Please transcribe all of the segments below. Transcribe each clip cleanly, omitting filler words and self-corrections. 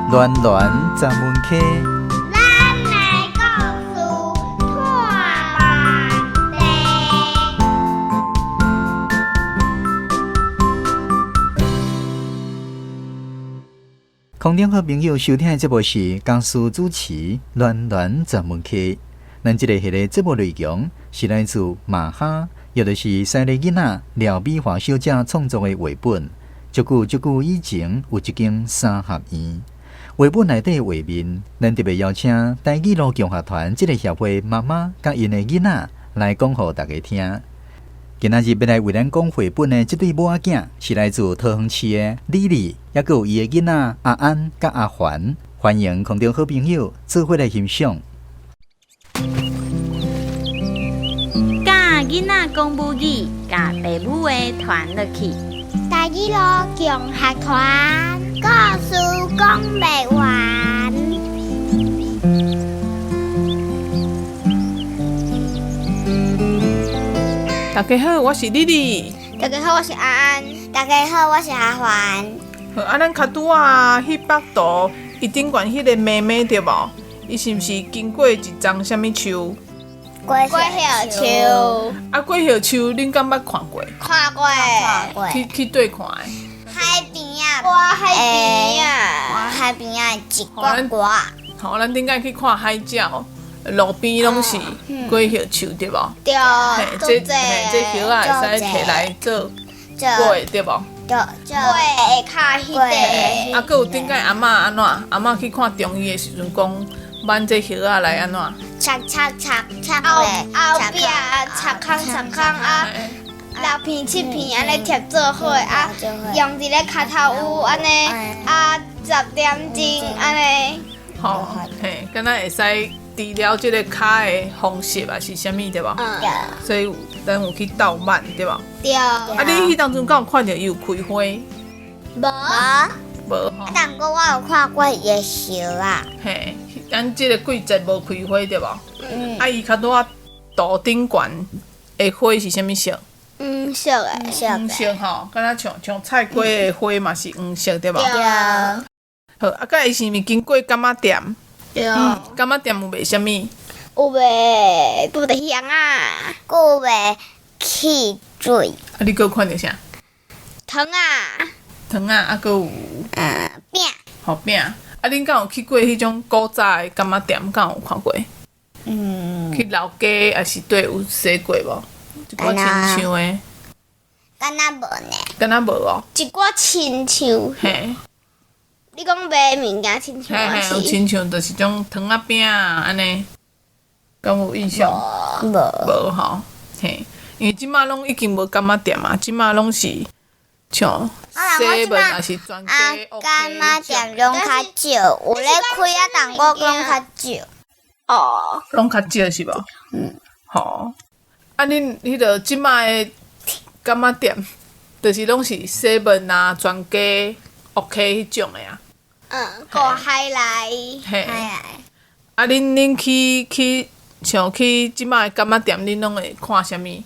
暖暖十门溪，咱来故事看问题。空中好朋友收听的节目是江苏主持暖暖十门溪。咱这个系列节目内容是来自马哈，也就是西利囡仔廖美华小姐创作的绘本。足久以前有一间三合院。绘本内底的画面，咱特别邀请台语路共学团这个协会妈妈甲因的囡仔来讲互大家听。今仔日要来为咱讲绘本的这对母仔囝，是来自桃园市的李丽，也有伊的囡仔阿安甲阿环。欢迎空中好朋友做伙来欣赏。甲囡仔讲母语，甲爸母话传落去。台语路共学团故事讲袂完。大家好，我是丽丽。大家好，我是安安。大家好，我是阿环。好，咱较拄啊，迄幅图，伊顶悬迄个妹妹对无？伊是毋是经过一丛什么树？过叶树。啊，过叶树，恁敢捌看过？看过。去对看的。海边啊，我海边啊，我海边啊，一挂挂。好，咱顶间去看海鸟，路边拢是过叶树对无？对，这叶啊会使摕来做粿对无？对，粿较迄个。啊，佮有顶间阿嬷安怎？阿嬷去看中医的时阵讲，挽这叶啊来安怎？插后壁插空啊，六片7片安尼贴做伙啊，用伫咧脚头有安尼啊10点钟安尼。吼，嘿，敢若会使治疗即个骹的风湿啊，是啥物对无？所以咱有去倒挽对无？对。啊，你迄当阵敢有看到伊有开花？无。无吼。但过我有看过伊的树啊。嘿，咱即个季节无开花对无？啊，伊较拄啊土顶悬的花是啥物色？黄色的。黄色吼，敢若像菜瓜的花嘛是黄色对无？对。好，啊，甲伊是毋是经过柑仔店？对。柑仔店有卖啥物？有卖不得香啊，有卖汽水。啊，你佫有看到啥？糖啊。糖啊，啊，佫有饼。好饼。啊，恁敢有去过迄种古早的柑仔店？敢有看过？去老街还是对有洗过无？一寡亲像的。敢若无呢。敢若无哦。一寡亲像。嘿。你讲卖物件亲像嘿嘿，有亲像就是种糖仔饼啊，安尼，敢有印象？无吼，嘿，因为即马拢已经无柑仔店啊，即马拢是像7还是专家 OK 柑仔店拢较少，有咧开啊，但我拢较少。哦。拢较少是无？吼，啊，恁迄个即马的柑仔店，就是拢是7啊，专家 OK 迄种的啊。个海来。嘿。啊，恁去像去即摆的柑仔店，恁拢会看啥物？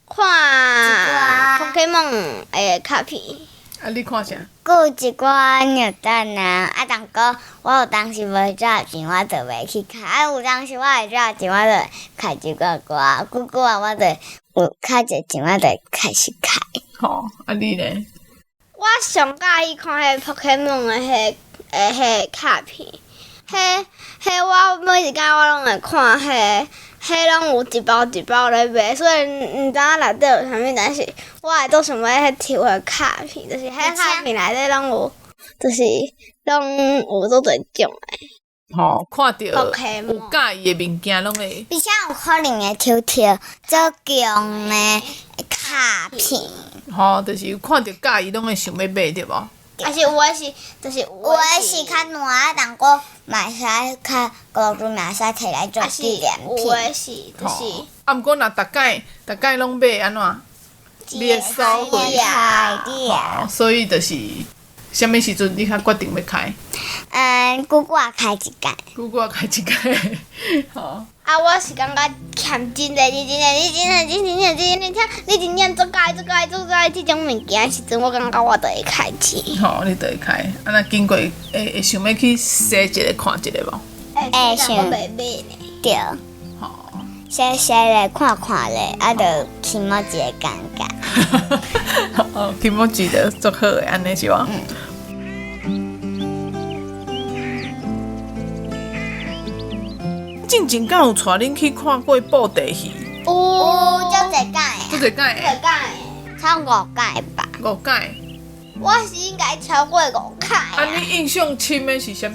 看 Pokemon 的卡片。啊，你看啥？佫有一寡扭蛋啊，但个我有当时无赚钱，我就袂去开。啊，有当时我会赚钱，我就开一寡寡。久啊，我就有开侪钱，我就开始开。吼，啊你呢？我上喜欢看迄 Pokemon 的迄卡片，迄我每一间我拢会看，迄拢有一包一包咧卖，所以毋知影内底有啥物，但是我会都想要迄抽的卡片，就是迄卡片内底拢有，就是拢有做侪种的。吼，看到 Pokemon 有介意的物件拢会。而且有可能会抽到足强的卡片。吼，就是有看到介意拢会想要买对无？而且有的是，就是有的是较烂，但我嘛会使较高中嘛会使摕来做纪念品。有的是，就是。啊，毋过若逐届拢买安怎？你会收回？开所以就是啥物时阵你较决定要开？久久啊开一间。久久开一届，吼。啊，我是感觉欠真侪，你真正做介即种物件时阵，我感觉我就会开钱。吼，你就会开。啊，那经过会想要去洗一个看一个无？会想袂买呢。对，吼，洗咧看看咧，啊，就起码一个感觉。哦，题目记得足好诶，安尼是无？进前敢有带恁去看过布袋戏？有足侪届足的，侪届诶，超5届吧。 5届。我是应该超过5届啊，你印象深诶是啥物？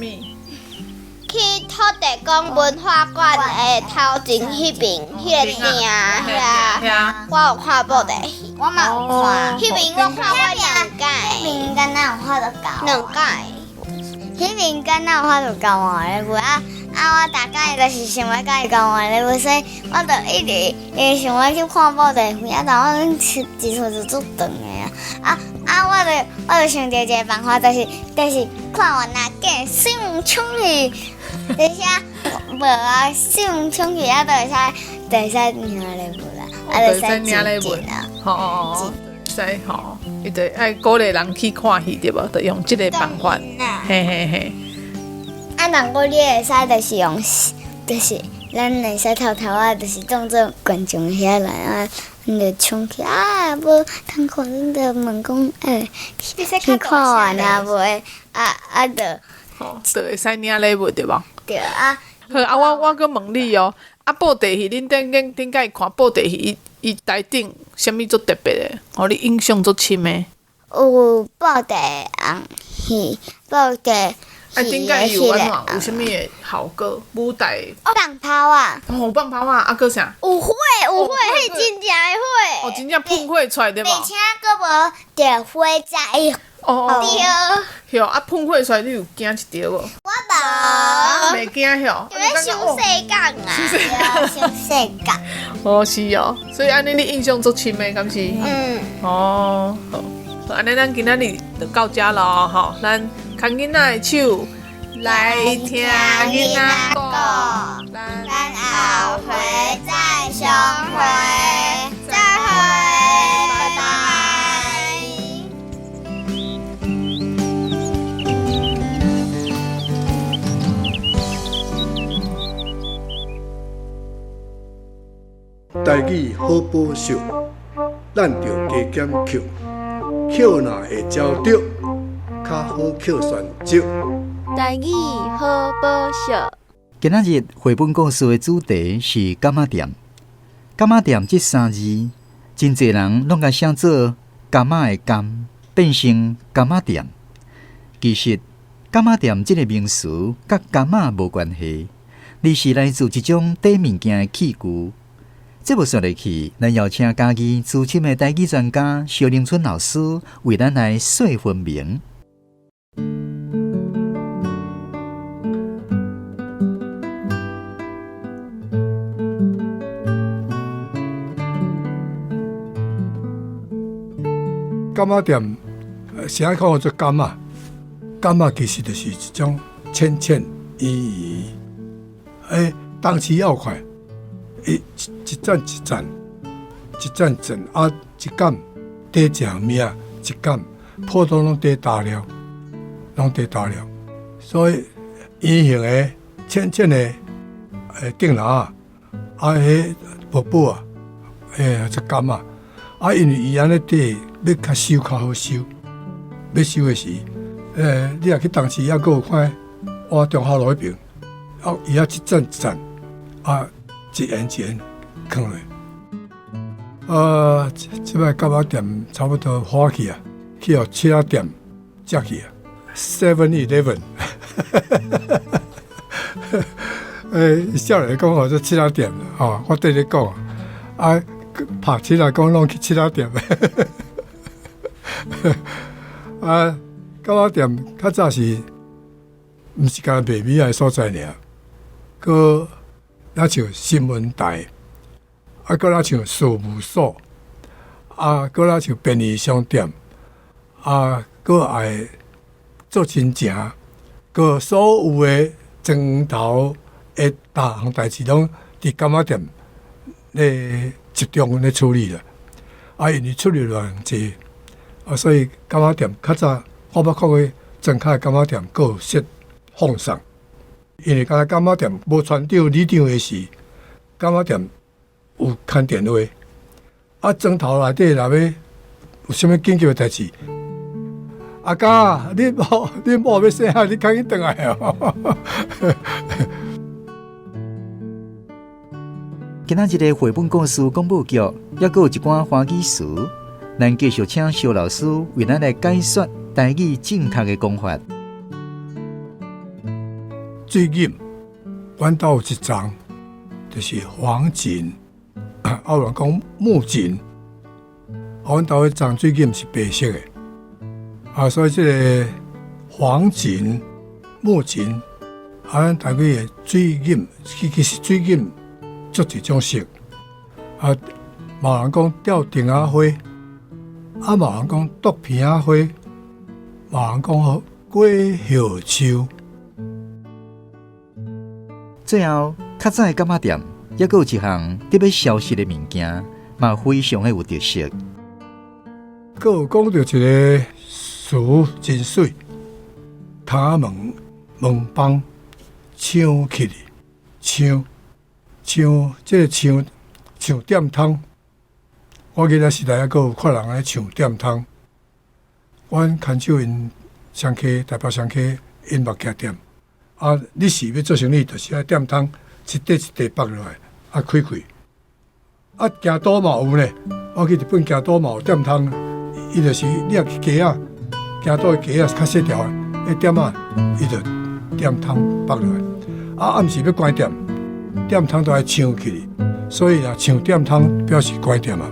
去土地公文化馆的头前迄边，迄个店遐，我有看布袋戏。我嘛有看，迄边我看过2迄届，边敢若有法度教我， 2届。迄边敢若有法度教我咧舞啊！我大概就是想要甲伊教我咧舞，所以我就一直想要去看布袋戏啊。但我一厝就足长的我就想着一个办法，就是看我那个上冲去，就是无啊上冲去啊，就会使领咧舞啦，就会使进啊。吼，使吼，伊就爱鼓励人去看戏对无？就用即个办法，嘿嘿嘿。啊，若果你会使，就是咱会使偷偷啊，就是当做观众遐来啊，咱就冲去啊，无通看，咱就问讲，去看完啊袂？就吼，就会使领礼物对无？对啊。好啊，我搁问你哦，啊，布袋戏恁顶解看布袋戏，伊内顶啥物足特别的，互你印象足深的？有布袋戏，布袋啊，顶戏解有安怎？有有啥物的效果？舞台放炮啊，哦，放炮啊，啊，搁啥？有火，迄真正的哦，火。真正喷火出来对无？而且佫无着火在伊哦，对，吼啊，喷火出来你有惊一条无？我无，袂惊吼？因为伤细港啊。伤世界。哦，是哦，所以安尼你印象足深的，敢是？嗯，哦，好，好安尼咱今仔日就到遮咯，吼，咱牵囡仔的手，来听囡仔讲，咱后回再相会，再会，拜拜。台语好保守，咱着加减扣，扣若会招着，较好扣选择。台语好保守。今仔日绘本故事的主题是柑仔店。柑仔店这3字，真侪人拢甲写做柑仔的柑，变成柑仔店。其实，柑仔店这个名词甲柑仔无关系，而是来自一种底物件的器具。这部说落去，咱邀请家己资深的台语专家萧凌春老师为咱来说分明。柑仔店，啥讲做柑仔？柑仔其实就是一种浅浅圆圆，当时要快，一盏一盏，一盏一盏啊，一杆底食面，一杆普通拢底大料，拢底大料，所以圆形的、浅浅的，顶篮啊，迄薄薄啊，这柑仔。啊，因为伊安尼底要较收较好收，要收的时，你若去当时还佫有看换中华路迄边，啊，伊一盏一盏，啊，一元一元放落。即摆柑仔店差不多花去啊，去互其他店接去啊 ，7-Eleven。少年讲哦，这其他店啊，我对你讲啊。拍起来讲，拢去其他店。啊，柑仔店较早是，毋是干卖米的所在尔，佮那像新闻台，啊，佮那像事务所，啊，佮那像便利商店，啊，佮爱做亲情，佮所有的庄头的大项代志拢伫伫柑仔店咧集中咧处理啦。因为出入量济，所以柑仔店较早我捌看过庄脚柑仔店佫有设放送，因为敢若柑仔店无船长、里长的时，柑仔店有牵电话，庄头内底若要有啥物紧急的代志，阿家，恁某要生啊，你赶紧转来哦。今仔日的绘本故事广播剧，还佫有一寡花语词，咱继续请肖老师为咱来解说台语正确的讲法。水锦，阮兜有一丛，就是黄锦，有人讲木锦，阮兜迄丛水锦是白色的，所以这个黄锦、木锦，咱台语的水锦，其实水锦足一种色，嘛有人讲吊顶仔花，嘛有人讲竹片仔花，嘛有人讲果叶树。最后，较早的柑仔店，还佫有一项特别消息的物件，嘛非常的有特色。佫有讲到一个词真水，窗仔门帮抢起哩，抢，这个抢点汤。我记得时代还佫有看人来抢点汤。阮牵手因双溪台北双溪因目徛店。你是要做生意，就是爱点汤，一块一块放落来，开。行岛嘛有呢，我去日本行岛嘛有点汤，伊就是你若去鸡仔，行岛的鸡仔较细条的，点伊就点汤放落来。暗时要关店，点汤都爱抢起，所以抢点汤表示关店啊。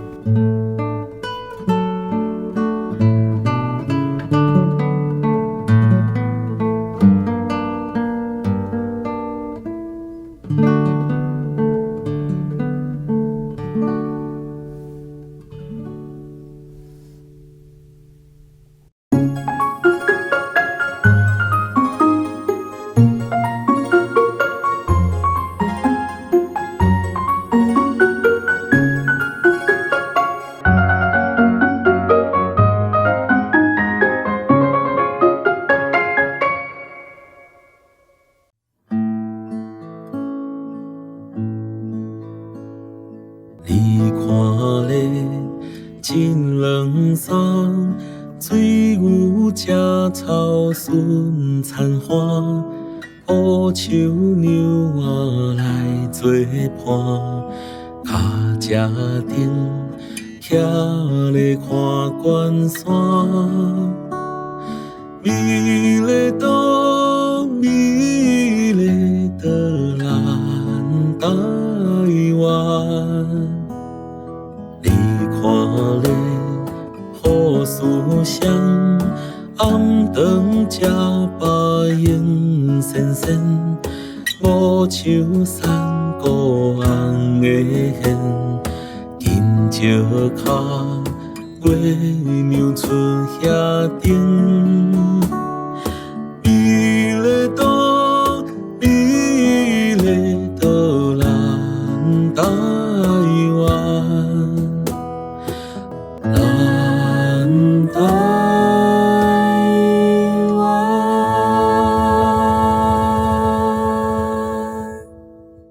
你看咧，真冷爽，水牛食草顺残花，乌树牛仔来做伴，脚车顶徛咧看关山，美丽岛，美丽的咱台湾。你看咧，雨丝香，暗顿吃白影闪闪，五树山孤红的hen，金石脚月娘出遐顶，美丽岛，美丽的咱台湾。